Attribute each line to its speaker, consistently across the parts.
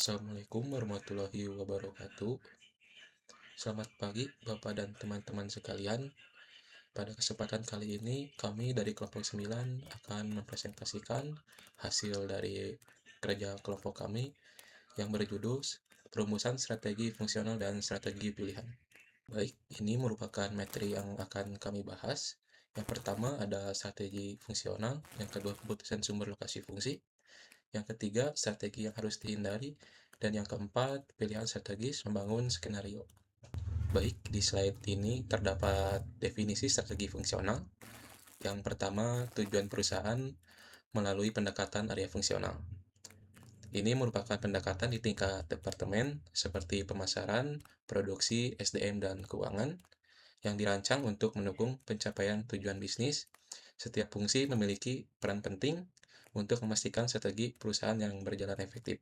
Speaker 1: Assalamualaikum warahmatullahi wabarakatuh. Selamat pagi Bapak dan teman-teman sekalian. Pada kesempatan kali ini kami dari kelompok 9 akan mempresentasikan hasil dari kerja kelompok kami yang berjudul Perumusan Strategi Fungsional dan Strategi Pilihan. Baik, ini merupakan materi yang akan kami bahas. Yang pertama ada strategi fungsional, yang kedua keputusan sumber lokasi fungsi, yang ketiga strategi yang harus dihindari, dan yang keempat pilihan strategis membangun skenario. Baik, di slide ini terdapat definisi strategi fungsional. Yang pertama, tujuan perusahaan melalui pendekatan area fungsional. Ini merupakan pendekatan di tingkat departemen seperti pemasaran, produksi, SDM, dan keuangan yang dirancang untuk mendukung pencapaian tujuan bisnis. Setiap fungsi memiliki peran penting untuk memastikan strategi perusahaan yang berjalan efektif.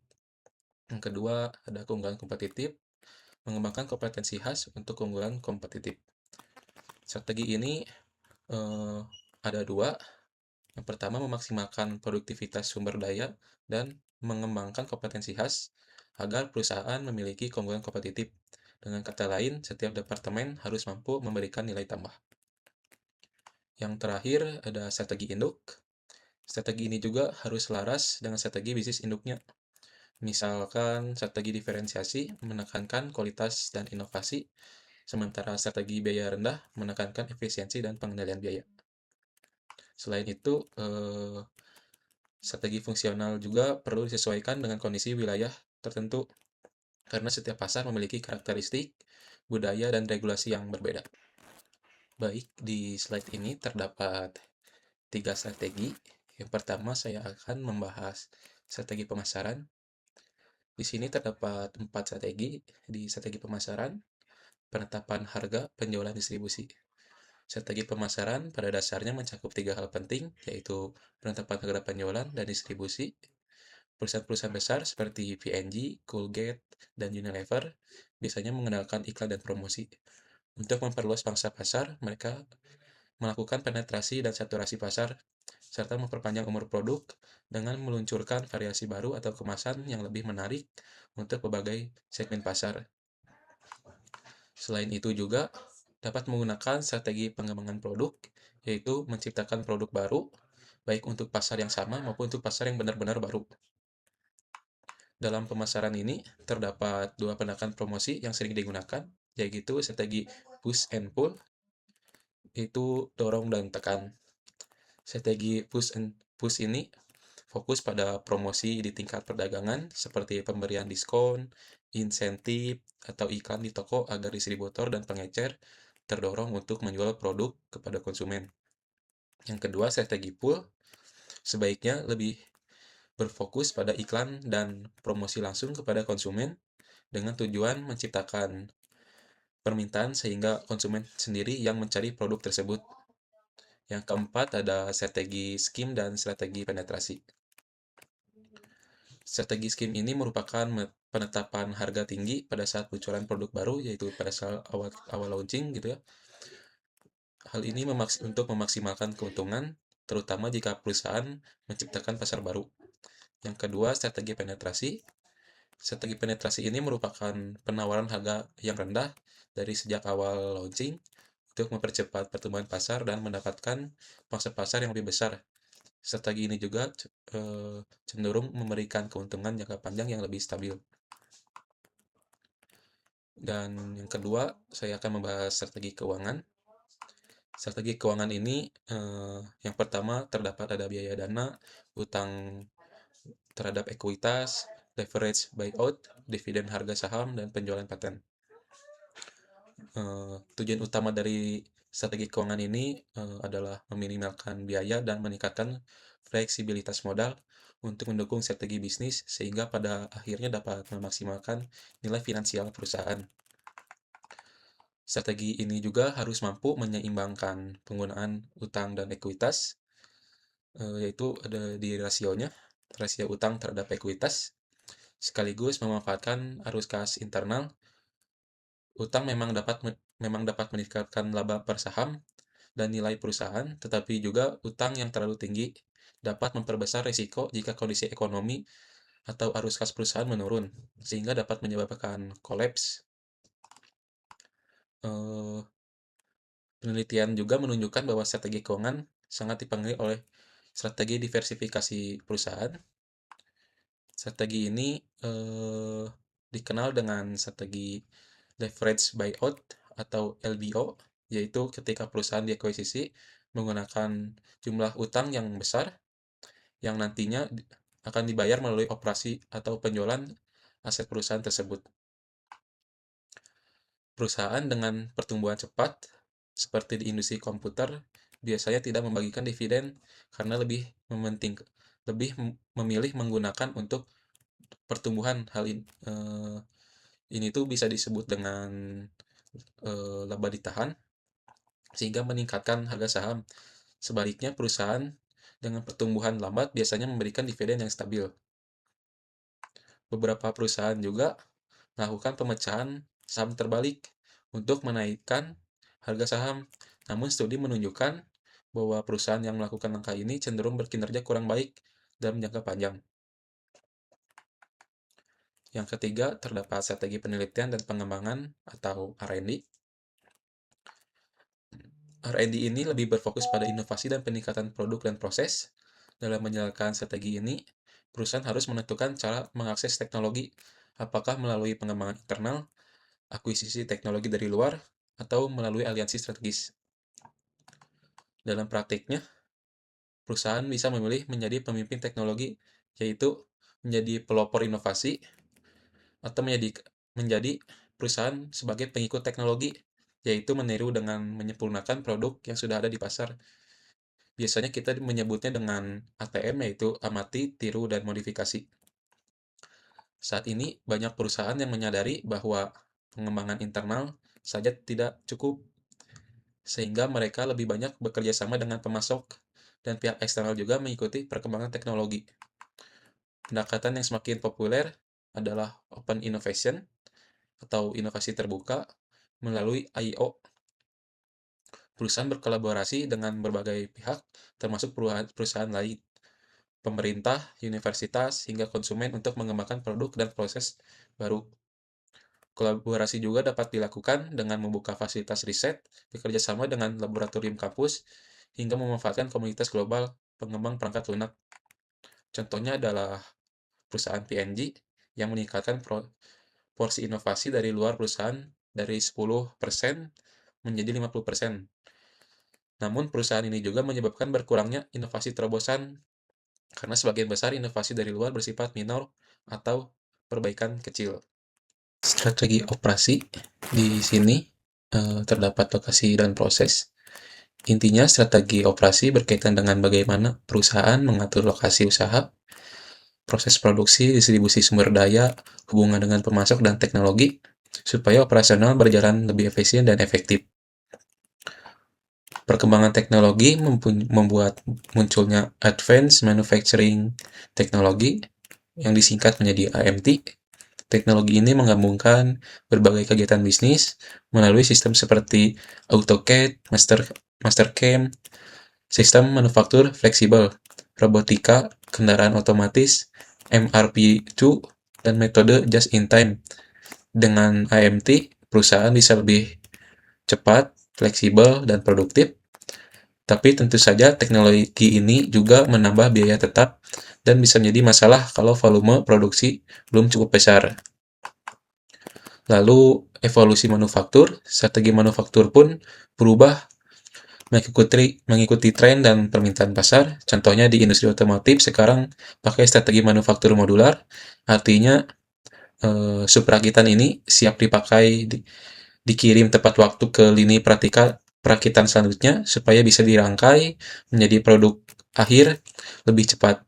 Speaker 1: Yang kedua, ada keunggulan kompetitif, mengembangkan kompetensi khas untuk keunggulan kompetitif. Strategi ini ada dua. Yang pertama, memaksimalkan produktivitas sumber daya dan mengembangkan kompetensi khas agar perusahaan memiliki keunggulan kompetitif. Dengan kata lain, setiap departemen harus mampu memberikan nilai tambah. Yang terakhir, ada strategi induk. Strategi ini juga harus selaras dengan strategi bisnis induknya. Misalkan strategi diferensiasi menekankan kualitas dan inovasi, sementara strategi biaya rendah menekankan efisiensi dan pengendalian biaya. Selain itu, strategi fungsional juga perlu disesuaikan dengan kondisi wilayah tertentu, karena setiap pasar memiliki karakteristik, budaya, dan regulasi yang berbeda. Baik, di slide ini terdapat 3 strategi. Yang pertama, saya akan membahas strategi pemasaran. Di sini terdapat 4 strategi. Di strategi pemasaran, penetapan harga, penjualan, distribusi. Strategi pemasaran pada dasarnya mencakup 3 hal penting, yaitu penetapan harga, penjualan, dan distribusi. Perusahaan-perusahaan besar seperti P&G, Colgate, dan Unilever biasanya mengandalkan iklan dan promosi. Untuk memperluas pangsa pasar, mereka melakukan penetrasi dan saturasi pasar, serta memperpanjang umur produk dengan meluncurkan variasi baru atau kemasan yang lebih menarik untuk berbagai segmen pasar. Selain itu juga dapat menggunakan strategi pengembangan produk, yaitu menciptakan produk baru, baik untuk pasar yang sama maupun untuk pasar yang benar-benar baru. Dalam pemasaran ini terdapat 2 pendekatan promosi yang sering digunakan, yaitu strategi push and pull, itu dorong dan tekan. Strategi push ini fokus pada promosi di tingkat perdagangan seperti pemberian diskon, insentif, atau iklan di toko agar distributor dan pengecer terdorong untuk menjual produk kepada konsumen. Yang kedua, strategi pull sebaiknya lebih berfokus pada iklan dan promosi langsung kepada konsumen dengan tujuan menciptakan permintaan sehingga konsumen sendiri yang mencari produk tersebut. Yang keempat ada strategi skim dan strategi penetrasi. Strategi skim ini merupakan penetapan harga tinggi pada saat peluncuran produk baru, yaitu pada saat awal launching gitu ya. Hal ini untuk memaksimalkan keuntungan, terutama jika perusahaan menciptakan pasar baru. Yang kedua, strategi penetrasi. Strategi penetrasi ini merupakan penawaran harga yang rendah dari sejak awal launching untuk mempercepat pertumbuhan pasar dan mendapatkan pangsa pasar yang lebih besar. Strategi ini juga cenderung memberikan keuntungan jangka panjang yang lebih stabil. Dan yang kedua, saya akan membahas strategi keuangan. Strategi keuangan ini yang pertama terdapat ada biaya dana, utang terhadap ekuitas, leverage buyout, dividen harga saham, dan penjualan paten. Tujuan utama dari strategi keuangan ini adalah meminimalkan biaya dan meningkatkan fleksibilitas modal untuk mendukung strategi bisnis sehingga pada akhirnya dapat memaksimalkan nilai finansial perusahaan. Strategi ini juga harus mampu menyeimbangkan penggunaan utang dan ekuitas, yaitu ada di rasionya, rasio utang terhadap ekuitas, sekaligus memanfaatkan arus kas internal. Utang memang dapat meningkatkan laba per saham dan nilai perusahaan, tetapi juga utang yang terlalu tinggi dapat memperbesar risiko jika kondisi ekonomi atau arus kas perusahaan menurun, sehingga dapat menyebabkan kolaps. Penelitian juga menunjukkan bahwa strategi keuangan sangat dipengaruhi oleh strategi diversifikasi perusahaan. Strategi ini dikenal dengan strategi leverage buyout atau LBO, yaitu ketika perusahaan diakuisisi menggunakan jumlah utang yang besar yang nantinya akan dibayar melalui operasi atau penjualan aset perusahaan tersebut. Perusahaan dengan pertumbuhan cepat, seperti di industri komputer, biasanya tidak membagikan dividen karena lebih memilih menggunakan untuk pertumbuhan. Ini tuh bisa disebut dengan laba ditahan, sehingga meningkatkan harga saham. Sebaliknya, perusahaan dengan pertumbuhan lambat biasanya memberikan dividen yang stabil. Beberapa perusahaan juga melakukan pemecahan saham terbalik untuk menaikkan harga saham. Namun studi menunjukkan bahwa perusahaan yang melakukan langkah ini cenderung berkinerja kurang baik dalam jangka panjang. Yang ketiga, terdapat strategi penelitian dan pengembangan atau R&D. R&D ini lebih berfokus pada inovasi dan peningkatan produk dan proses. Dalam menjalankan strategi ini, perusahaan harus menentukan cara mengakses teknologi, apakah melalui pengembangan internal, akuisisi teknologi dari luar, atau melalui aliansi strategis. Dalam praktiknya, perusahaan bisa memilih menjadi pemimpin teknologi, yaitu menjadi pelopor inovasi, atau menjadi perusahaan sebagai pengikut teknologi, yaitu meniru dengan menyempurnakan produk yang sudah ada di pasar. Biasanya kita menyebutnya dengan ATM, yaitu amati, tiru, dan modifikasi. Saat ini, banyak perusahaan yang menyadari bahwa pengembangan internal saja tidak cukup, sehingga mereka lebih banyak bekerja sama dengan pemasok, dan pihak eksternal juga mengikuti perkembangan teknologi. Pendekatan yang semakin populer adalah Open Innovation, atau inovasi terbuka, melalui I.O. Perusahaan berkolaborasi dengan berbagai pihak, termasuk perusahaan lain, pemerintah, universitas, hingga konsumen untuk mengembangkan produk dan proses baru. Kolaborasi juga dapat dilakukan dengan membuka fasilitas riset, bekerja sama dengan laboratorium kampus, hingga memanfaatkan komunitas global pengembang perangkat lunak. Contohnya adalah perusahaan P&G yang meningkatkan porsi inovasi dari luar perusahaan dari 10% menjadi 50%. Namun perusahaan ini juga menyebabkan berkurangnya inovasi terobosan karena sebagian besar inovasi dari luar bersifat minor atau perbaikan kecil. Strategi operasi di sini terdapat lokasi dan proses. Intinya, strategi operasi berkaitan dengan bagaimana perusahaan mengatur lokasi usaha, proses produksi, distribusi sumber daya, hubungan dengan pemasok dan teknologi, supaya operasional berjalan lebih efisien dan efektif. Perkembangan teknologi membuat munculnya Advanced Manufacturing Technology, yang disingkat menjadi AMT. Teknologi ini menggabungkan berbagai kegiatan bisnis melalui sistem seperti AutoCAD, Mastercam, sistem manufaktur fleksibel, robotika, kendaraan otomatis, MRP2, dan metode just-in-time. Dengan AMT, perusahaan bisa lebih cepat, fleksibel, dan produktif. Tapi tentu saja teknologi ini juga menambah biaya tetap dan bisa menjadi masalah kalau volume produksi belum cukup besar. Lalu evolusi manufaktur, strategi manufaktur pun berubah mengikuti tren dan permintaan pasar. Contohnya di industri otomotif sekarang pakai strategi manufaktur modular, artinya subrakitan ini siap dipakai, dikirim tepat waktu ke lini perakitan selanjutnya supaya bisa dirangkai menjadi produk akhir lebih cepat.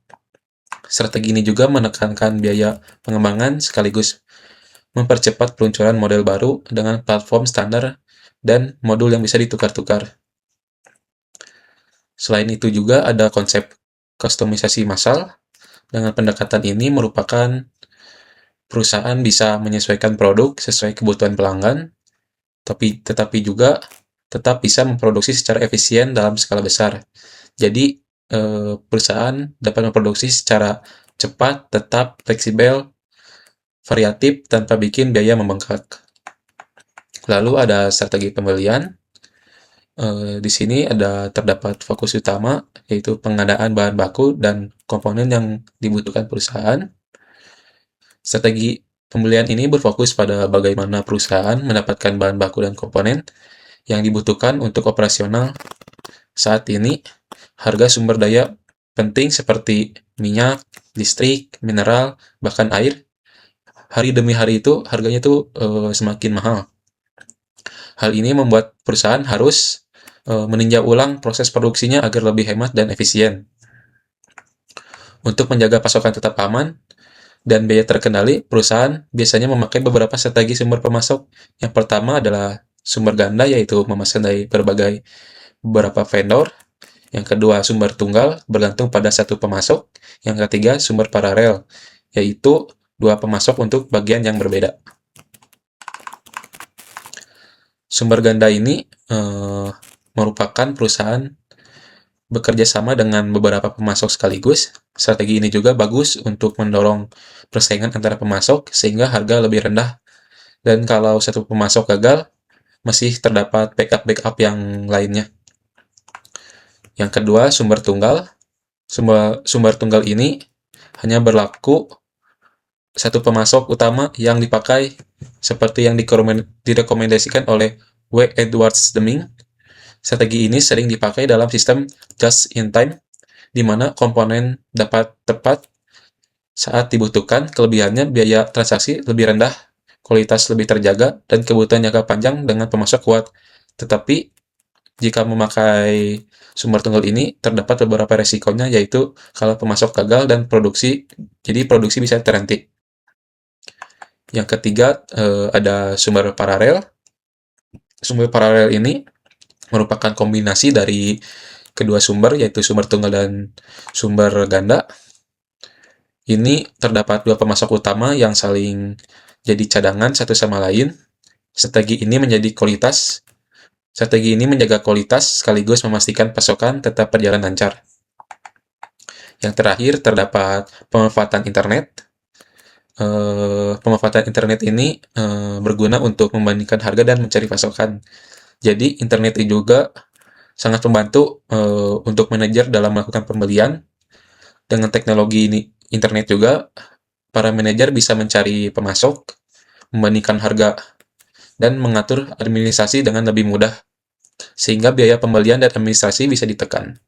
Speaker 1: Strategi ini juga menekankan biaya pengembangan sekaligus mempercepat peluncuran model baru dengan platform standar dan modul yang bisa ditukar-tukar. Selain itu juga ada konsep kustomisasi massal. Dengan pendekatan ini merupakan perusahaan bisa menyesuaikan produk sesuai kebutuhan pelanggan, tetapi juga tetap bisa memproduksi secara efisien dalam skala besar. Jadi, perusahaan dapat memproduksi secara cepat, tetap, fleksibel, variatif, tanpa bikin biaya membengkak. Lalu ada strategi pembelian. Di sini terdapat fokus utama, yaitu pengadaan bahan baku dan komponen yang dibutuhkan perusahaan. Strategi pembelian ini berfokus pada bagaimana perusahaan mendapatkan bahan baku dan komponen yang dibutuhkan untuk operasional saat ini. Harga sumber daya penting seperti minyak, listrik, mineral, bahkan air, hari demi hari itu harganya semakin mahal. Hal ini membuat perusahaan harus meninjau ulang proses produksinya agar lebih hemat dan efisien. Untuk menjaga pasokan tetap aman dan biaya terkendali, perusahaan biasanya memakai beberapa strategi sumber pemasok. Yang pertama adalah sumber ganda, yaitu memesan dari beberapa vendor. Yang kedua, sumber tunggal, bergantung pada satu pemasok. Yang ketiga, sumber paralel, yaitu dua pemasok untuk bagian yang berbeda. Sumber ganda ini merupakan perusahaan bekerja sama dengan beberapa pemasok sekaligus. Strategi ini juga bagus untuk mendorong persaingan antara pemasok sehingga harga lebih rendah. Dan kalau satu pemasok gagal, masih terdapat backup yang lainnya. Yang kedua, sumber tunggal. Sumber tunggal ini hanya berlaku satu pemasok utama yang dipakai, seperti yang direkomendasikan oleh W. Edwards Deming. Strategi ini sering dipakai dalam sistem just-in-time, di mana komponen dapat tepat saat dibutuhkan. Kelebihannya, biaya transaksi lebih rendah, kualitas lebih terjaga, dan kebutuhan jangka panjang dengan pemasok kuat. Tetapi, jika memakai sumber tunggal ini, terdapat beberapa resikonya, yaitu kalau pemasok gagal dan produksi bisa terhenti. Yang ketiga, ada sumber paralel. Sumber paralel ini merupakan kombinasi dari kedua sumber, yaitu sumber tunggal dan sumber ganda. Ini terdapat dua pemasok utama yang saling jadi cadangan satu sama lain. Strategi ini menjaga kualitas sekaligus memastikan pasokan tetap berjalan lancar. Yang terakhir, terdapat pemanfaatan internet. Pemanfaatan internet ini berguna untuk membandingkan harga dan mencari pasokan. Jadi, internet ini juga sangat membantu untuk manajer dalam melakukan pembelian. Dengan teknologi internet juga, para manajer bisa mencari pemasok, membandingkan harga, dan mengatur administrasi dengan lebih mudah, sehingga biaya pembelian dan administrasi bisa ditekan.